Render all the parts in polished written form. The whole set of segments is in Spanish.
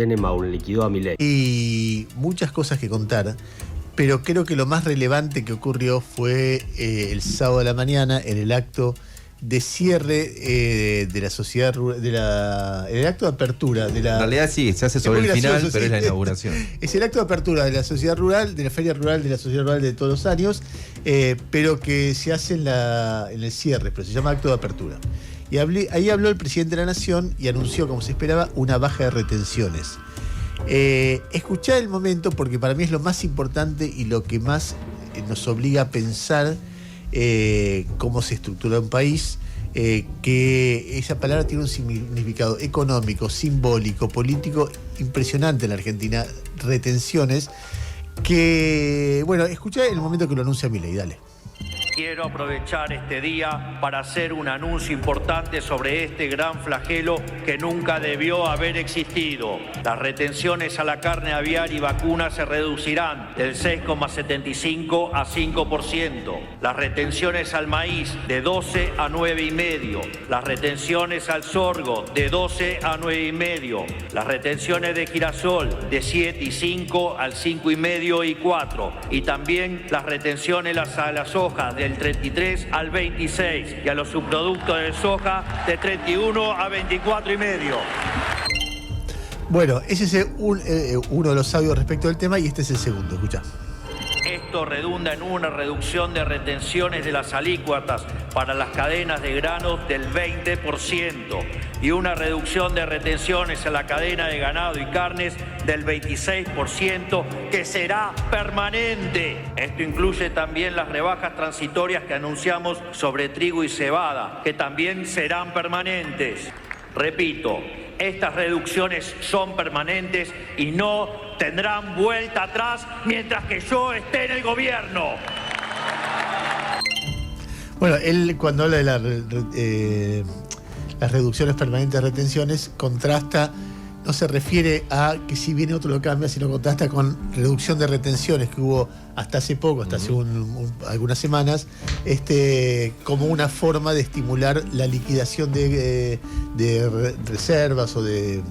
Tenenbaum liquidó a Milei. Y muchas cosas que contar, pero creo que lo más relevante que ocurrió fue el sábado de la mañana en el acto de cierre de la sociedad rural, el acto de apertura de la... En realidad sí, se hace sobre el final, pero es la inauguración. Es el acto de apertura de la sociedad rural, de la feria rural, de la sociedad rural de todos los años, pero que se hace en el cierre, pero se llama acto de apertura. Y ahí habló el presidente de la Nación y anunció, como se esperaba, una baja de retenciones. Escuchá el momento porque para mí es lo más importante y lo que más nos obliga a pensar cómo se estructura un país, que esa palabra tiene un significado económico, simbólico, político impresionante en la Argentina, retenciones, que, bueno, escuchá el momento que lo anuncia Milei, dale. Quiero aprovechar este día para hacer un anuncio importante sobre este gran flagelo que nunca debió haber existido. Las retenciones a la carne aviar y vacuna se reducirán del 6,75 a 5%. Las retenciones al maíz de 12 a 9,5. Las retenciones al sorgo de 12 a 9,5. Las retenciones de girasol de 7,5 al 5,5 y 4. Y también las retenciones a las hojas del 33 al 26 y a los subproductos de soja de 31 a 24,5. Bueno, ese es uno de los audios respecto del tema y este es el segundo, escuchá. Esto redunda en una reducción de retenciones de las alícuotas para las cadenas de granos del 20% y una reducción de retenciones a la cadena de ganado y carnes del 26% que será permanente. Esto incluye también las rebajas transitorias que anunciamos sobre trigo y cebada, que también serán permanentes. Repito, estas reducciones son permanentes y no tendrán vuelta atrás mientras que yo esté en el gobierno. Bueno, él cuando habla de las reducciones permanentes de retenciones, contrasta, no se refiere a que si viene otro lo cambia, sino contrasta con reducción de retenciones que hubo hasta hace poco, hasta hace algunas semanas, como una forma de estimular la liquidación de reservas o de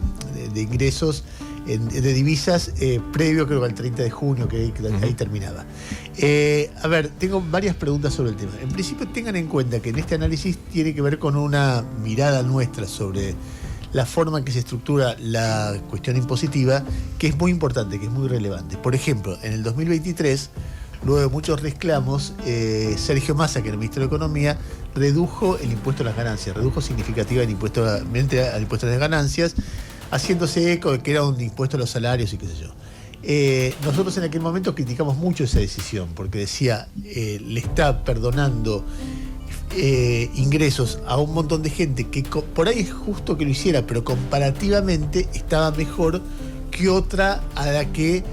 ingresos de divisas previo, creo que al 30 de junio, que ahí terminaba. A ver, tengo varias preguntas sobre el tema. En principio, tengan en cuenta que en este análisis tiene que ver con una mirada nuestra sobre la forma en que se estructura la cuestión impositiva, que es muy importante, que es muy relevante. Por ejemplo, en el 2023, luego de muchos reclamos, Sergio Massa, que era el ministro de Economía, redujo el impuesto a las ganancias, redujo significativamente al impuesto a las ganancias, haciéndose eco de que era un impuesto a los salarios y qué sé yo. Nosotros en aquel momento criticamos mucho esa decisión, porque decía, le está perdonando ingresos a un montón de gente que por ahí es justo que lo hiciera, pero comparativamente estaba mejor que otra a la que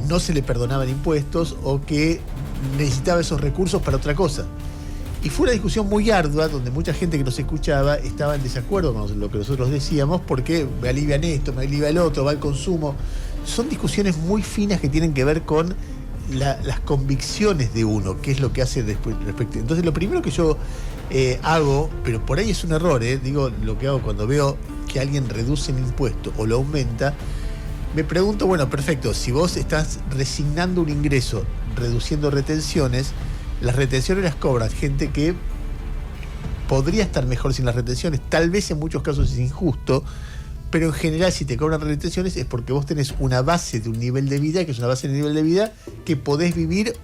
no se le perdonaban impuestos o que necesitaba esos recursos para otra cosa. Y fue una discusión muy ardua donde mucha gente que nos escuchaba estaba en desacuerdo con lo que nosotros decíamos, porque me alivian esto, me alivia el otro, va el consumo. Son discusiones muy finas que tienen que ver con las convicciones de uno, qué es lo que hace después respecto. Entonces lo primero que yo hago, pero por ahí es un error, digo, lo que hago cuando veo que alguien reduce el impuesto o lo aumenta, me pregunto, bueno, perfecto, si vos estás resignando un ingreso, reduciendo retenciones, las retenciones las cobran gente que podría estar mejor sin las retenciones, tal vez en muchos casos es injusto, pero en general si te cobran retenciones es porque vos tenés una base de un nivel de vida, que es una base de nivel de vida que podés vivir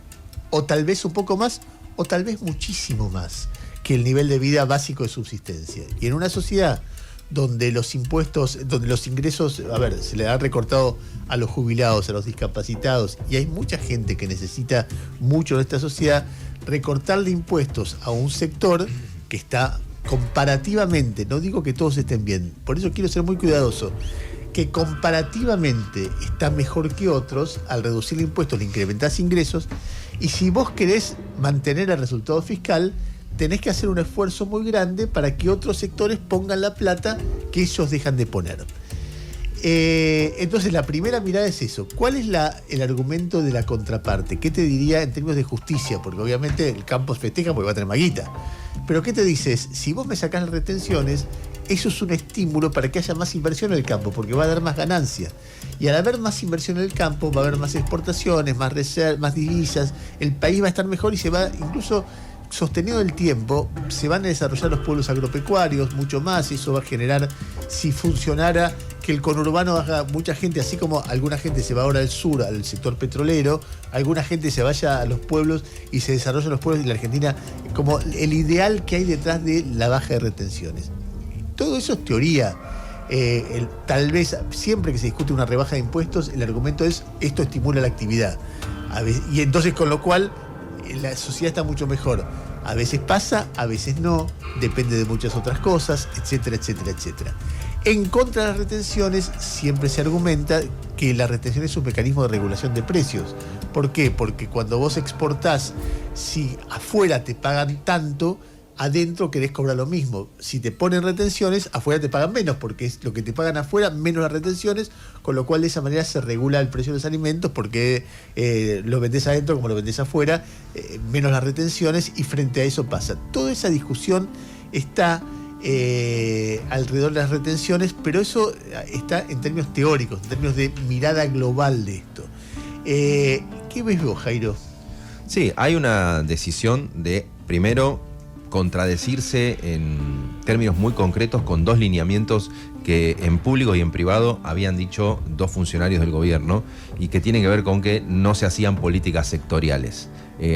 o tal vez un poco más o tal vez muchísimo más que el nivel de vida básico de subsistencia. Y en una sociedad donde los impuestos, donde los ingresos, se le ha recortado a los jubilados, a los discapacitados, y hay mucha gente que necesita mucho de esta sociedad, recortarle impuestos a un sector que está comparativamente, no digo que todos estén bien, por eso quiero ser muy cuidadoso, que comparativamente está mejor que otros, al reducir el impuesto le incrementás ingresos, y si vos querés mantener el resultado fiscal, tenés que hacer un esfuerzo muy grande para que otros sectores pongan la plata que ellos dejan de poner. Entonces la primera mirada es eso. ¿Cuál es el argumento de la contraparte? ¿Qué te diría en términos de justicia? Porque obviamente el campo festeja porque va a tener más guita. Pero ¿qué te dices? Si vos me sacás las retenciones, eso es un estímulo para que haya más inversión en el campo, porque va a dar más ganancia. Y al haber más inversión en el campo, va a haber más exportaciones, más reservas, más divisas, el país va a estar mejor y se va, incluso sostenido el tiempo, se van a desarrollar los pueblos agropecuarios mucho más, y eso va a generar, si funcionara, que el conurbano haga mucha gente, así como alguna gente se va ahora al sur, al sector petrolero, alguna gente se vaya a los pueblos y se desarrollen los pueblos, y la Argentina, como el ideal que hay detrás de la baja de retenciones. Todo eso es teoría. Tal vez siempre que se discute una rebaja de impuestos, el argumento es esto estimula la actividad. Y entonces, con lo cual, la sociedad está mucho mejor. A veces pasa, a veces no, depende de muchas otras cosas, etcétera, etcétera, etcétera. En contra de las retenciones, siempre se argumenta que la retención es un mecanismo de regulación de precios. ¿Por qué? Porque cuando vos exportás, si afuera te pagan tanto, adentro querés cobrar lo mismo. Si te ponen retenciones, afuera te pagan menos, porque es lo que te pagan afuera menos las retenciones, con lo cual de esa manera se regula el precio de los alimentos, porque lo vendés adentro como lo vendés afuera, menos las retenciones, y frente a eso pasa. Toda esa discusión está alrededor de las retenciones, pero eso está en términos teóricos, en términos de mirada global de esto. ¿Qué ves vos, Jairo? Sí, hay una decisión de, primero, contradecirse en términos muy concretos con dos lineamientos que en público y en privado habían dicho dos funcionarios del gobierno, y que tienen que ver con que no se hacían políticas sectoriales.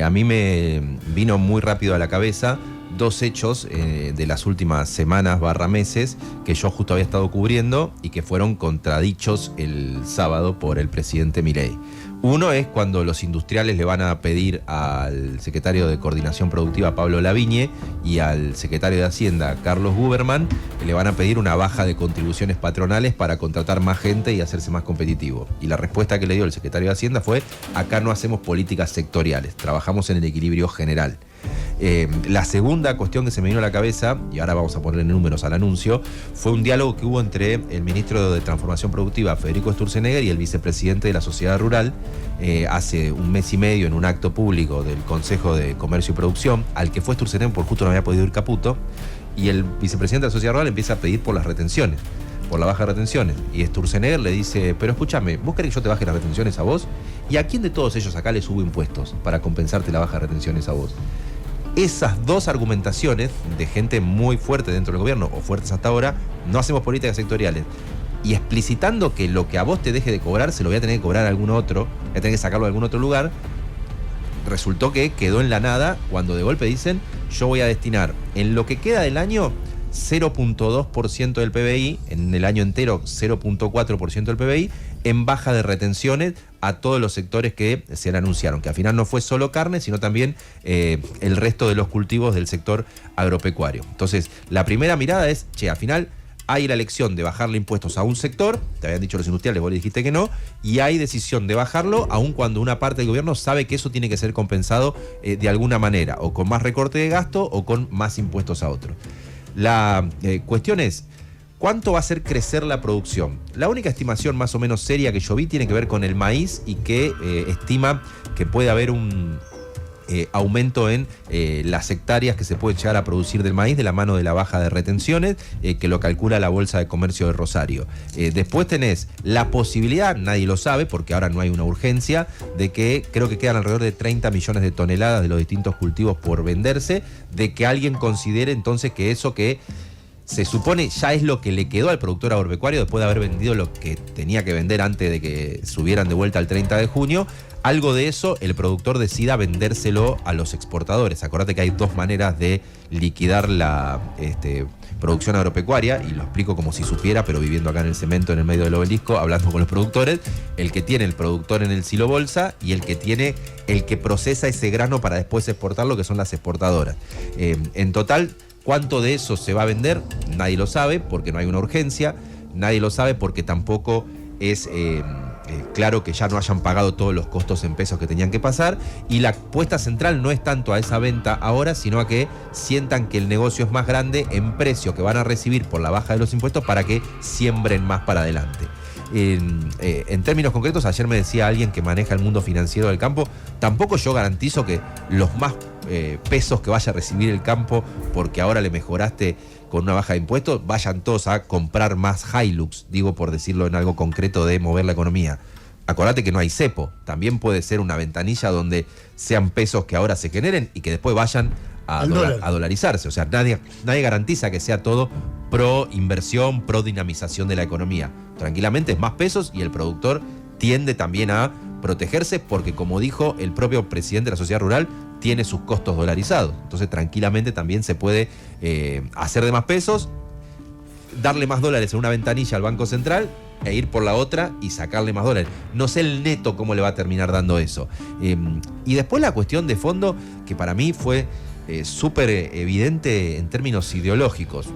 A mí me vino muy rápido a la cabeza dos hechos de las últimas semanas / meses que yo justo había estado cubriendo y que fueron contradichos el sábado por el presidente Milei. Uno es cuando los industriales le van a pedir al secretario de Coordinación Productiva, Pablo Lavigne, y al secretario de Hacienda, Carlos Guberman, le van a pedir una baja de contribuciones patronales para contratar más gente y hacerse más competitivo. Y la respuesta que le dio el secretario de Hacienda fue: acá no hacemos políticas sectoriales, trabajamos en el equilibrio general. La segunda cuestión que se me vino a la cabeza, y ahora vamos a ponerle números al anuncio, fue un diálogo que hubo entre el ministro de Transformación Productiva, Federico Sturzenegger, y el vicepresidente de la Sociedad Rural, hace un mes y medio en un acto público del Consejo de Comercio y Producción, al que fue Sturzenegger porque justo no había podido ir Caputo, y el vicepresidente de la Sociedad Rural empieza a pedir por las retenciones, por la baja de retenciones, y Sturzenegger le dice: pero escúchame, ¿vos querés que yo te baje las retenciones a vos? ¿Y a quién de todos ellos acá le subo impuestos para compensarte la baja de retenciones a vos? Esas dos argumentaciones de gente muy fuerte dentro del gobierno, o fuertes hasta ahora, no hacemos políticas sectoriales, y explicitando que lo que a vos te deje de cobrar se lo voy a tener que cobrar a algún otro, voy a tener que sacarlo de algún otro lugar, resultó que quedó en la nada cuando de golpe dicen: yo voy a destinar en lo que queda del año 0.2% del PBI, en el año entero 0.4% del PBI, en baja de retenciones a todos los sectores que se le anunciaron, que al final no fue solo carne, sino también el resto de los cultivos del sector agropecuario. Entonces, la primera mirada es: che, al final hay la elección de bajarle impuestos a un sector, te habían dicho los industriales, vos le dijiste que no, y hay decisión de bajarlo aun cuando una parte del gobierno sabe que eso tiene que ser compensado de alguna manera, o con más recorte de gasto o con más impuestos a otros. La cuestión es: ¿cuánto va a hacer crecer la producción? La única estimación más o menos seria que yo vi tiene que ver con el maíz, y que estima que puede haber un aumento en las hectáreas que se pueden llegar a producir del maíz de la mano de la baja de retenciones, que lo calcula la Bolsa de Comercio de Rosario. Después tenés la posibilidad, nadie lo sabe porque ahora no hay una urgencia, de que creo que quedan alrededor de 30 millones de toneladas de los distintos cultivos por venderse, de que alguien considere entonces que eso que se supone ya es lo que le quedó al productor agropecuario después de haber vendido lo que tenía que vender antes de que subieran de vuelta el 30 de junio, algo de eso el productor decida vendérselo a los exportadores. Acordate que hay dos maneras de liquidar la producción agropecuaria, y lo explico como si supiera, pero viviendo acá en el cemento, en el medio del obelisco, hablando con los productores: el que tiene el productor en el silo bolsa, y el que tiene el que procesa ese grano para después exportarlo, que son las exportadoras. En total, ¿cuánto de eso se va a vender? Nadie lo sabe porque no hay una urgencia, nadie lo sabe porque tampoco es claro que ya no hayan pagado todos los costos en pesos que tenían que pasar, y la apuesta central no es tanto a esa venta ahora, sino a que sientan que el negocio es más grande en precio que van a recibir por la baja de los impuestos para que siembren más para adelante. En términos concretos, ayer me decía alguien que maneja el mundo financiero del campo: tampoco yo garantizo que los más pesos que vaya a recibir el campo porque ahora le mejoraste con una baja de impuestos, vayan todos a comprar más Hilux, digo por decirlo en algo concreto de mover la economía. Acordate que no hay cepo, también puede ser una ventanilla donde sean pesos que ahora se generen y que después vayan a dolarizarse. O sea, nadie garantiza que sea todo pro inversión, pro dinamización de la economía. Tranquilamente es más pesos y el productor tiende también a protegerse porque, como dijo el propio presidente de la sociedad rural, tiene sus costos dolarizados. Entonces tranquilamente también se puede hacer de más pesos, darle más dólares en una ventanilla al Banco Central e ir por la otra y sacarle más dólares. No sé el neto cómo le va a terminar dando eso. Y después la cuestión de fondo, que para mí fue súper evidente en términos ideológicos.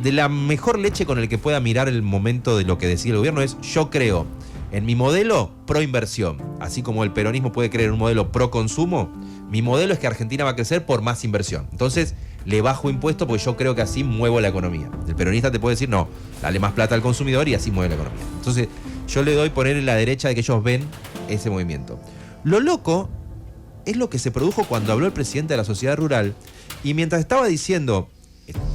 De la mejor leche con el que pueda mirar el momento de lo que decide el gobierno es: yo creo en mi modelo pro inversión. Así como el peronismo puede creer en un modelo pro consumo, mi modelo es que Argentina va a crecer por más inversión. Entonces le bajo impuestos porque yo creo que así muevo la economía. El peronista te puede decir: no, dale más plata al consumidor y así mueve la economía. Entonces yo le doy poner en la derecha de que ellos ven ese movimiento. Lo loco es lo que se produjo cuando habló el presidente de la sociedad rural y mientras estaba diciendo,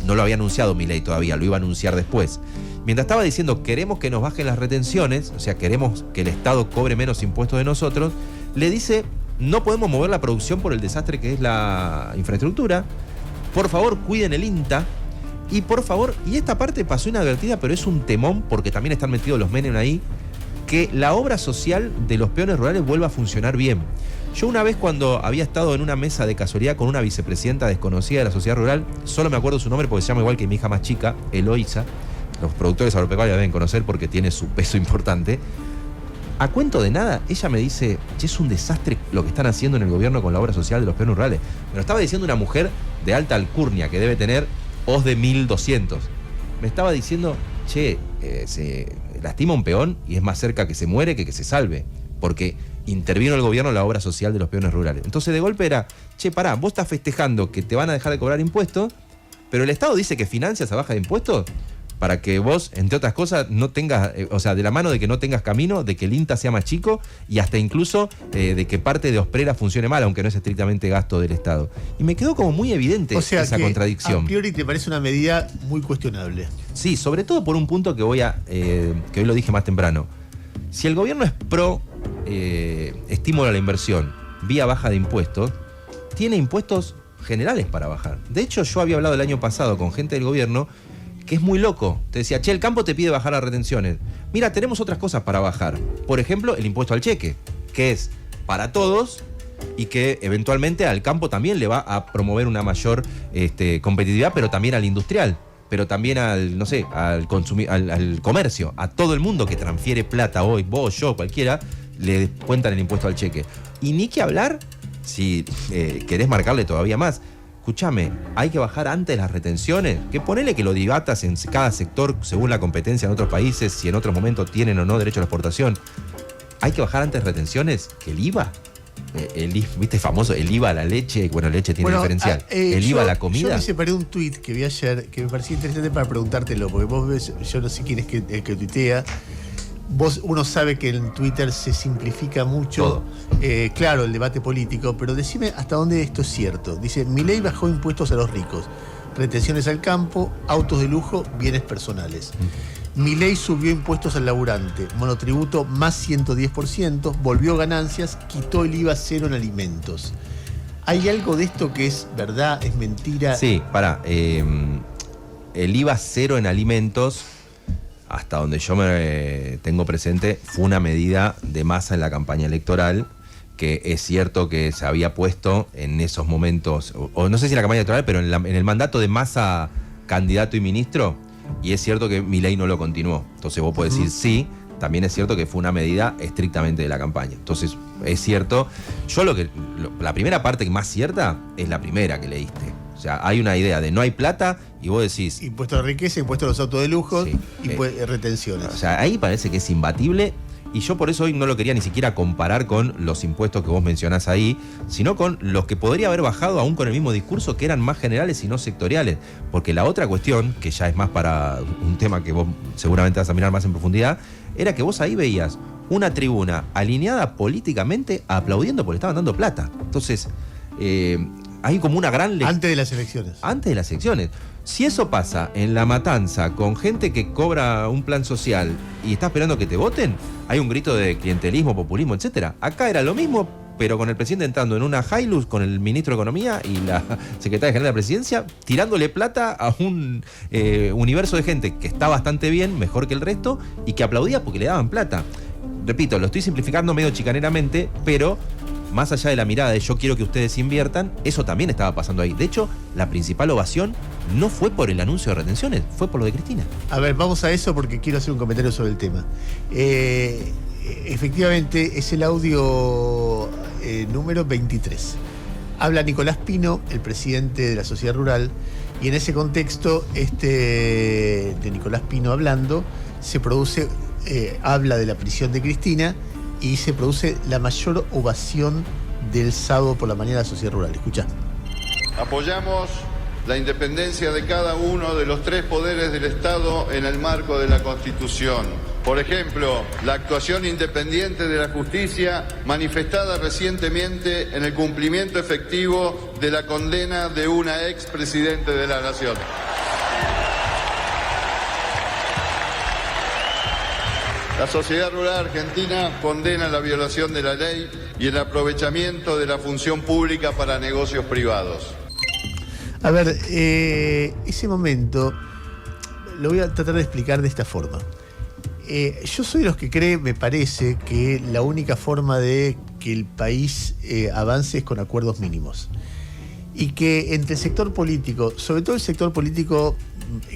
no lo había anunciado Milei todavía, lo iba a anunciar después, mientras estaba diciendo queremos que nos bajen las retenciones, o sea, queremos que el Estado cobre menos impuestos de nosotros, le dice: no podemos mover la producción por el desastre que es la infraestructura, por favor cuiden el INTA, y por favor, y esta parte pasó inadvertida, pero es un temón porque también están metidos los Menem ahí, que la obra social de los peones rurales vuelva a funcionar bien. Yo una vez, cuando había estado en una mesa de casualidad con una vicepresidenta desconocida de la sociedad rural, solo me acuerdo su nombre porque se llama igual que mi hija más chica, Eloísa, los productores agropecuarios deben conocer porque tiene su peso importante. A cuento de nada, ella me dice: che, es un desastre lo que están haciendo en el gobierno con la obra social de los peones rurales. Me lo estaba diciendo una mujer de alta alcurnia que debe tener os de 1200. Me estaba diciendo: che, se lastima un peón y es más cerca que se muere que se salve, porque intervino el gobierno en la obra social de los peones rurales. Entonces de golpe era: che, pará, vos estás festejando que te van a dejar de cobrar impuestos, pero el Estado dice que financia esa baja de impuestos para que vos, entre otras cosas, no tengas, o sea, de la mano de que no tengas camino, de que el INTA sea más chico y hasta incluso de que parte de Osprera funcione mal, aunque no es estrictamente gasto del Estado. Y me quedó como muy evidente esa contradicción. A priori te parece una medida muy cuestionable. Sí, sobre todo por un punto que que hoy lo dije más temprano. Si el gobierno es pro estímulo a la inversión vía baja de impuestos, tiene impuestos generales para bajar. De hecho, yo había hablado el año pasado con gente del gobierno que es muy loco. Te decía: che, el campo te pide bajar las retenciones. Mira, tenemos otras cosas para bajar. Por ejemplo, el impuesto al cheque, que es para todos y que eventualmente al campo también le va a promover una mayor competitividad, pero también al industrial, pero también al, no sé, al comercio, a todo el mundo que transfiere plata hoy, vos, yo, cualquiera, le cuentan el impuesto al cheque. Y ni que hablar si querés marcarle todavía más. Escúchame, hay que bajar antes las retenciones, que ponele que lo dibatas en cada sector según la competencia en otros países, si en otros momentos tienen o no derecho a la exportación. Hay que bajar antes retenciones que el IVA. ¿Viste famoso? El IVA a la leche, bueno, la leche tiene diferencial. El IVA a la comida. Yo me separé un tuit que vi ayer que me parecía interesante para preguntártelo, porque vos ves, yo no sé quién es el que tuitea. Uno sabe que en Twitter se simplifica mucho, claro, el debate político, pero decime hasta dónde esto es cierto. Dice: Milei bajó impuestos a los ricos, retenciones al campo, autos de lujo, bienes personales. Milei subió impuestos al laburante, monotributo más 110%, volvió ganancias, quitó el IVA cero en alimentos. ¿Hay algo de esto que es verdad, es mentira? Sí, el IVA cero en alimentos, hasta donde yo me tengo presente, fue una medida de Massa en la campaña electoral, que es cierto que se había puesto en esos momentos, o no sé si en la campaña electoral, pero en el mandato de Massa, candidato y ministro, y es cierto que Milei no lo continuó. Entonces vos podés decir sí, también es cierto que fue una medida estrictamente de la campaña. Entonces es cierto. Yo la primera parte que más cierta es la primera que leíste. O sea, hay una idea de no hay plata y vos decís... Impuesto a la riqueza, impuesto a los autos de lujo, sí, y retenciones. O sea, ahí parece que es imbatible. Y yo por eso hoy no lo quería ni siquiera comparar con los impuestos que vos mencionás ahí, sino con los que podría haber bajado aún con el mismo discurso, que eran más generales y no sectoriales. Porque la otra cuestión, que ya es más para un tema que vos seguramente vas a mirar más en profundidad, era que vos ahí veías una tribuna alineada políticamente aplaudiendo porque le estaban dando plata. Entonces, hay como una gran Antes de las elecciones. Antes de las elecciones. Si eso pasa en La Matanza con gente que cobra un plan social y está esperando que te voten, hay un grito de clientelismo, populismo, etcétera. Acá era lo mismo, pero con el presidente entrando en una Hilux con el ministro de Economía y la secretaria general de la presidencia, tirándole plata a un universo de gente que está bastante bien, mejor que el resto, y que aplaudía porque le daban plata. Repito, lo estoy simplificando medio chicaneramente, pero más allá de la mirada de yo quiero que ustedes inviertan, eso también estaba pasando ahí. De hecho, la principal ovación no fue por el anuncio de retenciones, fue por lo de Cristina. A ver, vamos a eso porque quiero hacer un comentario sobre el tema. Efectivamente, es el audio número 23. Habla Nicolás Pino, el presidente de la Sociedad Rural, y en ese contexto de Nicolás Pino hablando, se produce, habla de la prisión de Cristina y se produce la mayor ovación del sábado por la mañana de la Sociedad Rural. Escuchá. Apoyamos la independencia de cada uno de los tres poderes del Estado en el marco de la Constitución. Por ejemplo, la actuación independiente de la justicia manifestada recientemente en el cumplimiento efectivo de la condena de una expresidente de la Nación. La Sociedad Rural Argentina condena la violación de la ley y el aprovechamiento de la función pública para negocios privados. A ver, ese momento lo voy a tratar de explicar de esta forma. Yo soy de los que cree, me parece, que la única forma de que el país avance es con acuerdos mínimos. Y que entre el sector político, sobre todo el sector político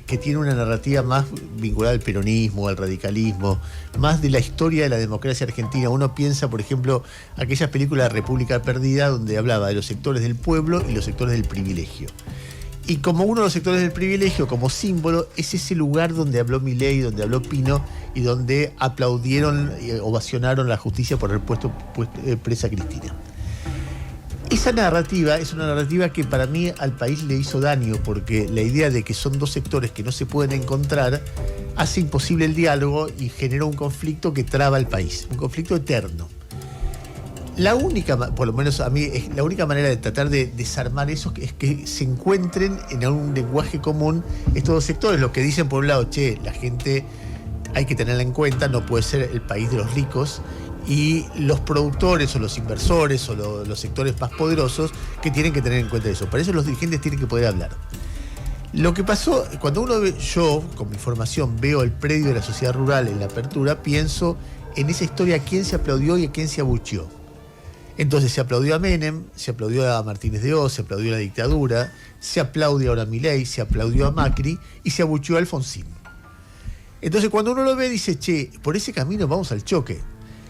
que tiene una narrativa más vinculada al peronismo, al radicalismo, más de la historia de la democracia argentina. Uno piensa, por ejemplo, aquellas películas de República Perdida, donde hablaba de los sectores del pueblo y los sectores del privilegio. Y como uno de los sectores del privilegio, como símbolo, es ese lugar donde habló Milei, donde habló Pino y donde aplaudieron y ovacionaron la justicia por haber puesto presa a Cristina. Esa narrativa es una narrativa que para mí al país le hizo daño, porque la idea de que son dos sectores que no se pueden encontrar hace imposible el diálogo y genera un conflicto que traba al país, un conflicto eterno. La única, por lo menos a mí, es la única manera de tratar de desarmar eso es que se encuentren en un lenguaje común estos dos sectores, los que dicen por un lado, che, la gente hay que tenerla en cuenta, no puede ser el país de los ricos, y los productores o los inversores o los sectores más poderosos que tienen que tener en cuenta eso. Para eso los dirigentes tienen que poder hablar. Lo que pasó, cuando uno ve, yo con mi formación veo el predio de la Sociedad Rural en la apertura, pienso en esa historia a quién se aplaudió y a quién se abucheó. Entonces se aplaudió a Menem, se aplaudió a Martínez de Oz, se aplaudió a la dictadura, se aplaude ahora a Milei, se aplaudió a Macri y se abucheó a Alfonsín. Entonces cuando uno lo ve dice, che, por ese camino vamos al choque.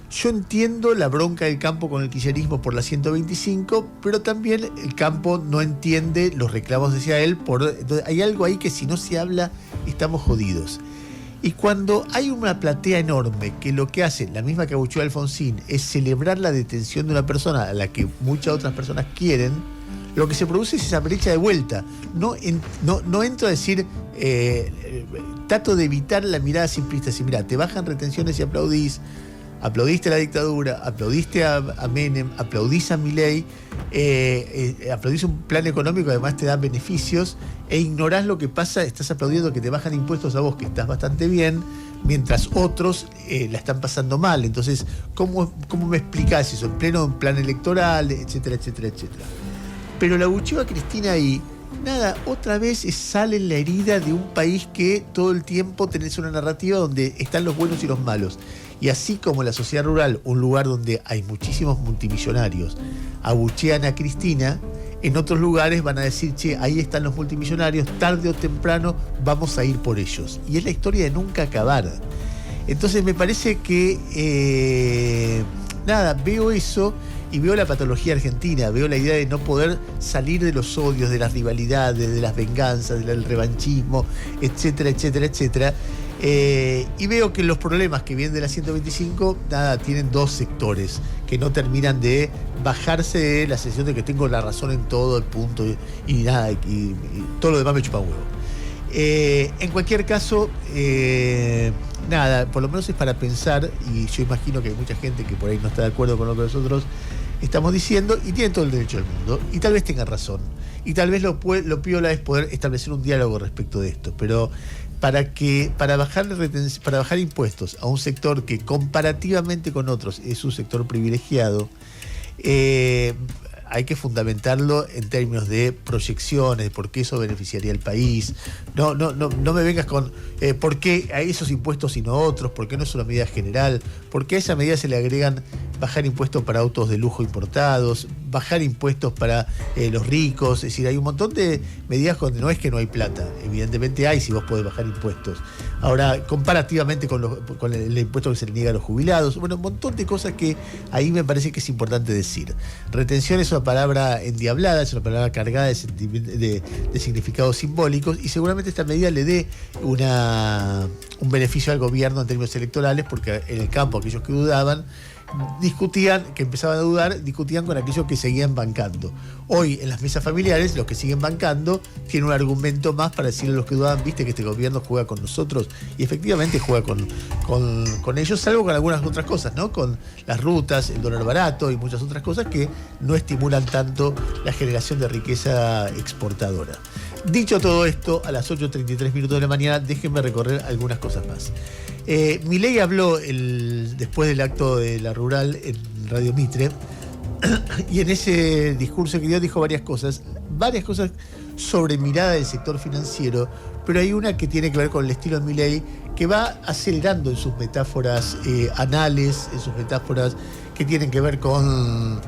Yo entiendo la bronca del campo con el kirchnerismo por la 125, pero también el campo no entiende los reclamos hacia él. Entonces hay algo ahí que si no se habla estamos jodidos. Y cuando hay una platea enorme que lo que hace, la misma que abucheó a Alfonsín, es celebrar la detención de una persona a la que muchas otras personas quieren, lo que se produce es esa brecha de vuelta. No entro a decir, trato de evitar la mirada simplista. Si mira, te bajan retenciones y aplaudiste a la dictadura, aplaudiste a Menem, aplaudís a Milei, aplaudís un plan económico que además te da beneficios e ignorás lo que pasa, estás aplaudiendo que te bajan impuestos a vos, que estás bastante bien, mientras otros la están pasando mal. Entonces, ¿cómo me explicás eso? En pleno un plan electoral, etcétera, etcétera, etcétera. Pero la abucheo a Cristina ahí, nada, otra vez sale en la herida de un país que todo el tiempo tenés una narrativa donde están los buenos y los malos. Y así como la Sociedad Rural, un lugar donde hay muchísimos multimillonarios, abuchean a Cristina, en otros lugares van a decir, che, ahí están los multimillonarios, tarde o temprano vamos a ir por ellos. Y es la historia de nunca acabar. Entonces me parece que, veo eso y veo la patología argentina, veo la idea de no poder salir de los odios, de las rivalidades, de las venganzas, del revanchismo, etcétera, etcétera, etcétera. Y veo que los problemas que vienen de la 125, tienen dos sectores que no terminan de bajarse de la sensación de que tengo la razón en todo el punto y todo lo demás me chupa un huevo. En cualquier caso, por lo menos es para pensar, y yo imagino que hay mucha gente que por ahí no está de acuerdo con lo que nosotros estamos diciendo, y tiene todo el derecho del mundo, y tal vez tenga razón, y tal vez lo piola es poder establecer un diálogo respecto de esto, pero para bajar impuestos a un sector que comparativamente con otros es un sector privilegiado, hay que fundamentarlo en términos de proyecciones, de por qué eso beneficiaría al país. No me vengas con por qué a esos impuestos y no otros, por qué no es una medida general, por qué a esa medida se le agregan bajar impuestos para autos de lujo importados, bajar impuestos para los ricos. Es decir, hay un montón de medidas donde no es que no hay plata, evidentemente hay si vos podés bajar impuestos. Ahora, comparativamente con el impuesto que se le niega a los jubilados, bueno, un montón de cosas que ahí me parece que es importante decir. Retención es una palabra endiablada, es una palabra cargada de significados simbólicos, y seguramente esta medida le dé un beneficio al gobierno en términos electorales, porque en el campo aquellos que dudaban empezaban a dudar, discutían con aquellos que seguían bancando. Hoy, en las mesas familiares, los que siguen bancando tienen un argumento más para decirle a los que dudaban, viste que este gobierno juega con nosotros, y efectivamente juega con ellos, salvo con algunas otras cosas, ¿no? Con las rutas, el dólar barato y muchas otras cosas que no estimulan tanto la generación de riqueza exportadora. Dicho todo esto, a las 8:33 de la mañana, déjenme recorrer algunas cosas más. Milei habló después del acto de la Rural en Radio Mitre, y en ese discurso que dio dijo varias cosas sobre mirada del sector financiero, pero hay una que tiene que ver con el estilo de Milei, que va acelerando en sus metáforas anales, en sus metáforas que tienen que ver con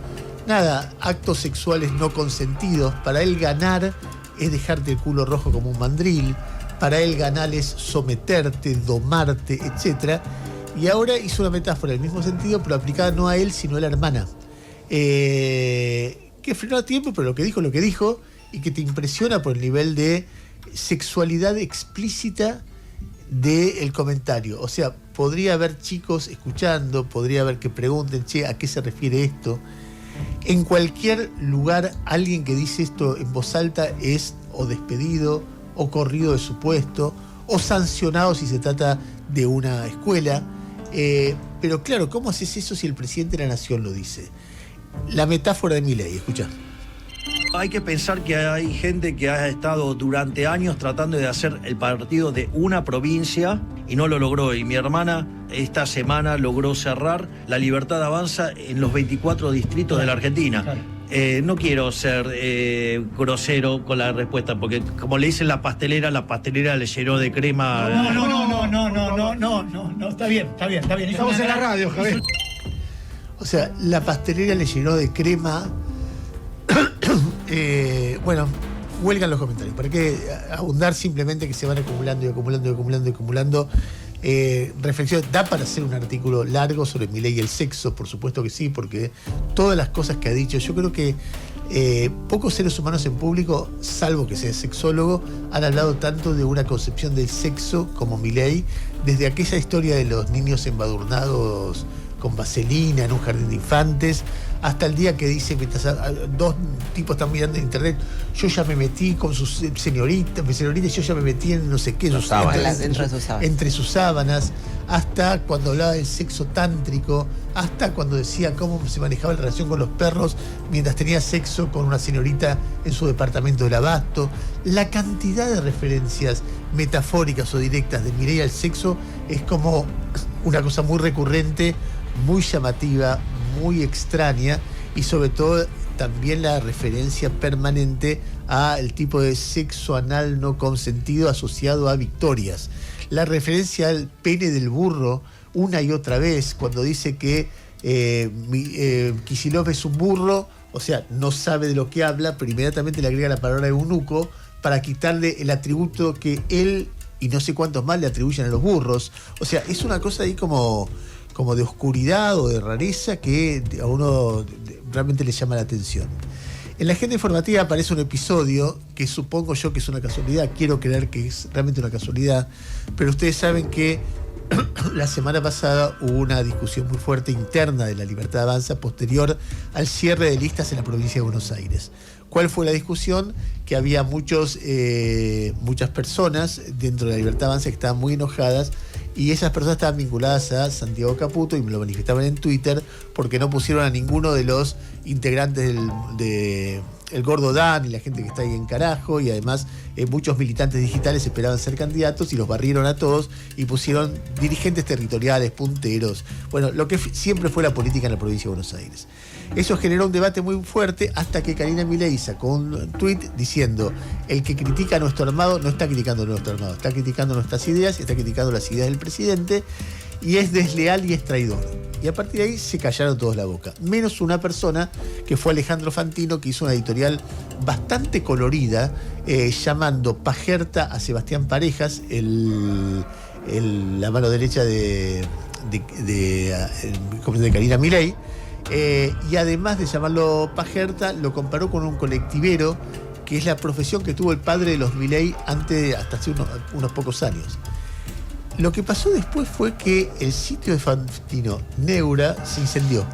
actos sexuales no consentidos. Para él ganar es dejarte el culo rojo como un mandril. Para él ganar es someterte, domarte, etc. Y ahora hizo una metáfora en el mismo sentido, pero aplicada no a él, sino a la hermana. Que frenó a tiempo, pero lo que dijo, y que te impresiona por el nivel de sexualidad explícita del comentario. O sea, podría haber chicos escuchando, podría haber que pregunten, ¿a qué se refiere esto? En cualquier lugar, alguien que dice esto en voz alta es o despedido, o corrido de su puesto, o sancionado si se trata de una escuela. Pero claro, ¿cómo haces eso si el presidente de la Nación lo dice? La metáfora de Milei, escuchá. Hay que pensar que hay gente que ha estado durante años tratando de hacer el partido de una provincia y no lo logró. Y mi hermana esta semana logró cerrar La Libertad Avanza en los 24 distritos de la Argentina. Claro. No quiero ser grosero con la respuesta, porque como le dicen la pastelera le llenó de crema. No, está bien. Estamos en la radio, Javier. O sea, la pastelera le llenó de crema. Bueno, huelgan los comentarios. ¿Para qué abundar? Simplemente que se van acumulando. Reflexión. ¿Da para hacer un artículo largo sobre Milei y el sexo? Por supuesto que sí, porque todas las cosas que ha dicho, yo creo que pocos seres humanos en público, salvo que sea sexólogo, han hablado tanto de una concepción del sexo como Milei, desde aquella historia de los niños embadurnados con vaselina en un jardín de infantes, hasta el día que dice, mientras dos tipos están mirando en internet, yo ya me metí con sus señoritas, yo ya me metí en no sé qué, entre sus sábanas, hasta cuando hablaba del sexo tántrico, hasta cuando decía cómo se manejaba la relación con los perros mientras tenía sexo con una señorita en su departamento del Abasto. La cantidad de referencias metafóricas o directas de Milei al sexo es como una cosa muy recurrente, muy llamativa, muy extraña, y sobre todo también la referencia permanente al tipo de sexo anal no consentido asociado a victorias. La referencia al pene del burro una y otra vez, cuando dice que Kicillof es un burro, o sea, no sabe de lo que habla, pero inmediatamente le agrega la palabra eunuco para quitarle el atributo que él y no sé cuántos más le atribuyen a los burros. O sea, es una cosa ahí como de oscuridad o de rareza que a uno realmente le llama la atención. En la agenda informativa aparece un episodio que supongo yo que es una casualidad, quiero creer que es realmente una casualidad, pero ustedes saben que la semana pasada hubo una discusión muy fuerte interna de la Libertad Avanza posterior al cierre de listas en la provincia de Buenos Aires. ¿Cuál fue la discusión? Que había muchas personas dentro de la Libertad Avanza que estaban muy enojadas, y esas personas estaban vinculadas a Santiago Caputo y me lo manifestaban en Twitter porque no pusieron a ninguno de los integrantes de el Gordo Dan y la gente que está ahí en carajo, y además muchos militantes digitales esperaban ser candidatos y los barrieron a todos y pusieron dirigentes territoriales, punteros, bueno, lo que siempre fue la política en la provincia de Buenos Aires. Eso generó un debate muy fuerte hasta que Karina Milei sacó un tuit diciendo: el que critica a nuestro armado no está criticando a nuestro armado, está criticando nuestras ideas, está criticando las ideas del presidente, y es desleal y es traidor. Y a partir de ahí se callaron todos la boca, menos una persona que fue Alejandro Fantino, que hizo una editorial bastante colorida, llamando pajerta a Sebastián Parejas, la mano derecha de Karina Milei, y además de llamarlo pajerta, lo comparó con un colectivero, que es la profesión que tuvo el padre de los Milei hasta hace unos pocos años. Lo que pasó después fue que el sitio de Fantino, Neura, se incendió.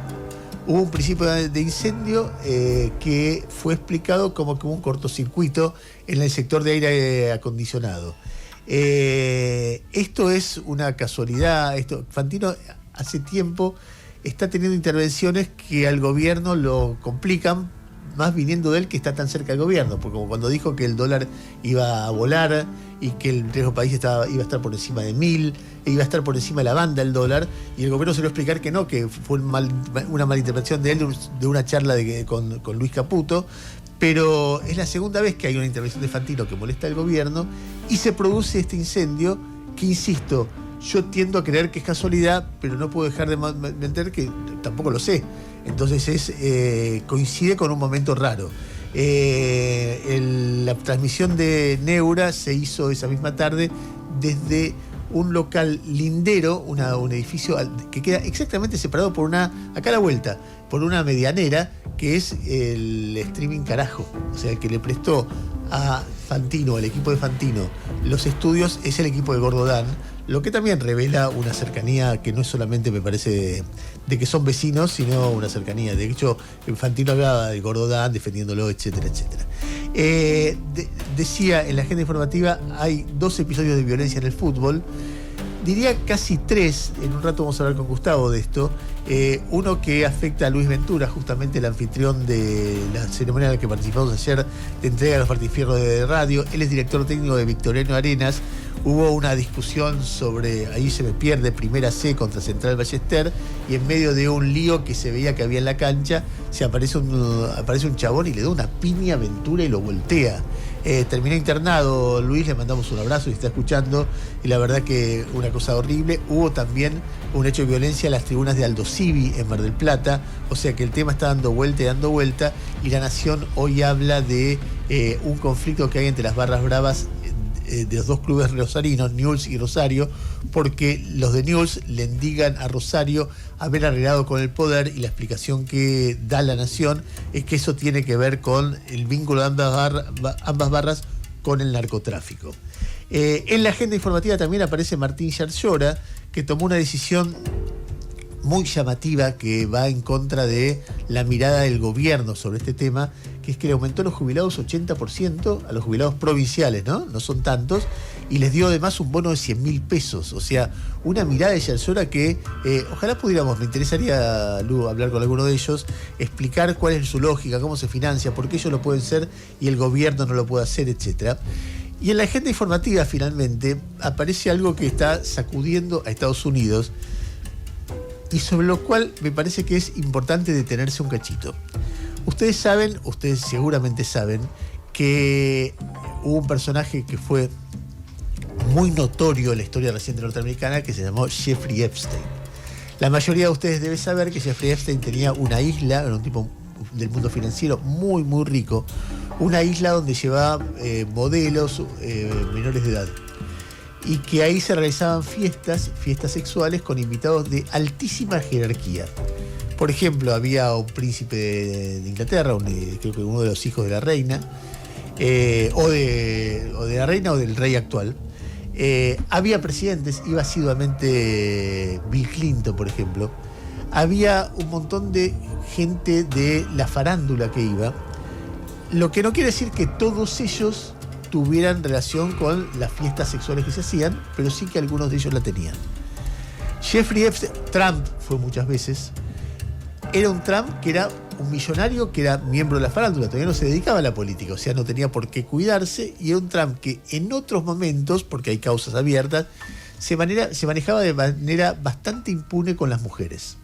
Hubo un principio de incendio que fue explicado como un cortocircuito en el sector de aire acondicionado. Esto es una casualidad. Fantino hace tiempo está teniendo intervenciones que al gobierno lo complican, más viniendo de él, que está tan cerca del gobierno, porque como cuando dijo que el dólar iba a volar y que el riesgo país iba a estar por encima de 1.000, e iba a estar por encima de la banda el dólar, y el gobierno se lo explicar que no, que fue una malinterpretación de él, de una charla con Luis Caputo, pero es la segunda vez que hay una intervención de Fantino que molesta al gobierno y se produce este incendio que, insisto, yo tiendo a creer que es casualidad, pero no puedo dejar de mentir que tampoco lo sé. Entonces coincide con un momento raro. La transmisión de Neura se hizo esa misma tarde desde un local lindero, un edificio que queda exactamente separado acá a la vuelta, por una medianera, que es el streaming carajo. O sea, el que le prestó a Fantino, al equipo de Fantino, los estudios es el equipo de Gordo Dan, lo que también revela una cercanía que no es solamente, me parece, de que son vecinos, sino una cercanía. De hecho, Fantino hablaba de Gordo Dan, defendiéndolo, etcétera, etcétera. Decía en la agenda informativa, hay 2 episodios de violencia en el fútbol. Diría casi 3, en un rato vamos a hablar con Gustavo de esto. Uno que afecta a Luis Ventura, justamente el anfitrión de la ceremonia en la que participamos ayer de entrega de los Martín Fierro de radio. Él es director técnico de Victoriano Arenas. Hubo una discusión sobre, ahí se me pierde, Primera C contra Central Ballester, y en medio de un lío que se veía que había en la cancha, aparece un chabón y le da una piña a Ventura y lo voltea. Terminó internado Luis, le mandamos un abrazo y está escuchando, y la verdad que una cosa horrible. Hubo también un hecho de violencia en las tribunas de Aldo Civi en Mar del Plata, o sea que el tema está dando vuelta, y La Nación hoy habla de un conflicto que hay entre las barras bravas de los 2 clubes rosarinos, Newell's y Rosario, porque los de Newell's le indigan a Rosario haber arreglado con el poder, y la explicación que da La Nación es que eso tiene que ver con el vínculo de ambas barras con el narcotráfico. En la agenda informativa también aparece Martín Yarlora, que tomó una decisión muy llamativa que va en contra de la mirada del gobierno sobre este tema, que es que le aumentó a los jubilados 80%, a los jubilados provinciales, ¿no? No son tantos, y les dio además un bono de 100.000 pesos. O sea, una mirada de Yarlora que ojalá pudiéramos, me interesaría, Lu, hablar con alguno de ellos, explicar cuál es su lógica, cómo se financia, por qué ellos lo pueden ser y el gobierno no lo puede hacer, etcétera. Y en la agenda informativa, finalmente, aparece algo que está sacudiendo a Estados Unidos, y sobre lo cual me parece que es importante detenerse un cachito. Ustedes seguramente saben, que hubo un personaje que fue muy notorio en la historia reciente norteamericana, que se llamó Jeffrey Epstein. La mayoría de ustedes deben saber que Jeffrey Epstein tenía una isla, era un tipo del mundo financiero muy, muy rico, una isla donde llevaba modelos menores de edad, y que ahí se realizaban fiestas sexuales con invitados de altísima jerarquía. Por ejemplo, había un príncipe de Inglaterra, creo que uno de los hijos de la reina, o de la reina o del rey actual, Había presidentes, iba asiduamente Bill Clinton, por ejemplo. Había un montón de gente de la farándula que iba. Lo que no quiere decir que todos ellos tuvieran relación con las fiestas sexuales que se hacían, pero sí que algunos de ellos la tenían. Jeffrey Epstein, Trump fue muchas veces. Era un Trump que era un millonario que era miembro de la farándula, todavía no se dedicaba a la política, o sea, no tenía por qué cuidarse, y era un Trump que en otros momentos, porque hay causas abiertas, se manejaba de manera bastante impune con las mujeres.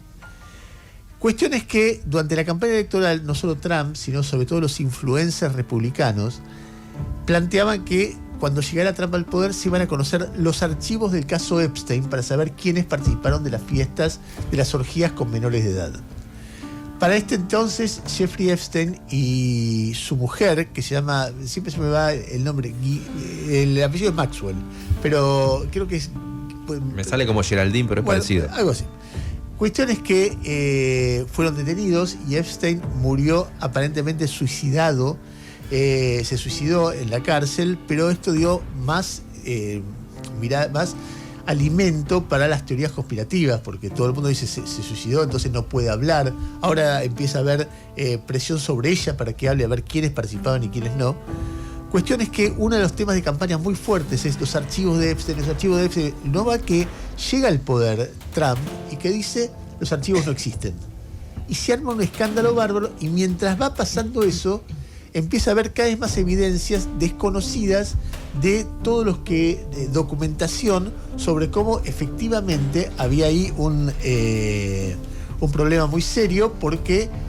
Cuestión es que durante la campaña electoral, no solo Trump, sino sobre todo los influencers republicanos, planteaban que cuando llegara Trump al poder se iban a conocer los archivos del caso Epstein para saber quiénes participaron de las fiestas, de las orgías con menores de edad. Para este entonces, Jeffrey Epstein y su mujer, que se llama, siempre se me va el nombre, el apellido es Maxwell, pero creo que es... Me sale como Geraldine, pero es parecido. Algo así. Cuestión es que fueron detenidos y Epstein murió aparentemente suicidado. Se suicidó en la cárcel, pero esto dio más alimento para las teorías conspirativas, porque todo el mundo dice se suicidó, entonces no puede hablar. Ahora empieza a haber presión sobre ella para que hable, a ver quiénes participaban y quiénes no. Cuestión es que uno de los temas de campaña muy fuertes es los archivos de Epstein. Los archivos de Epstein no va que llega al poder Trump y que dice los archivos no existen. Y se arma un escándalo bárbaro, y mientras va pasando eso, empieza a haber cada vez más evidencias desconocidas de todos los que documentación sobre cómo efectivamente había ahí un problema muy serio, porque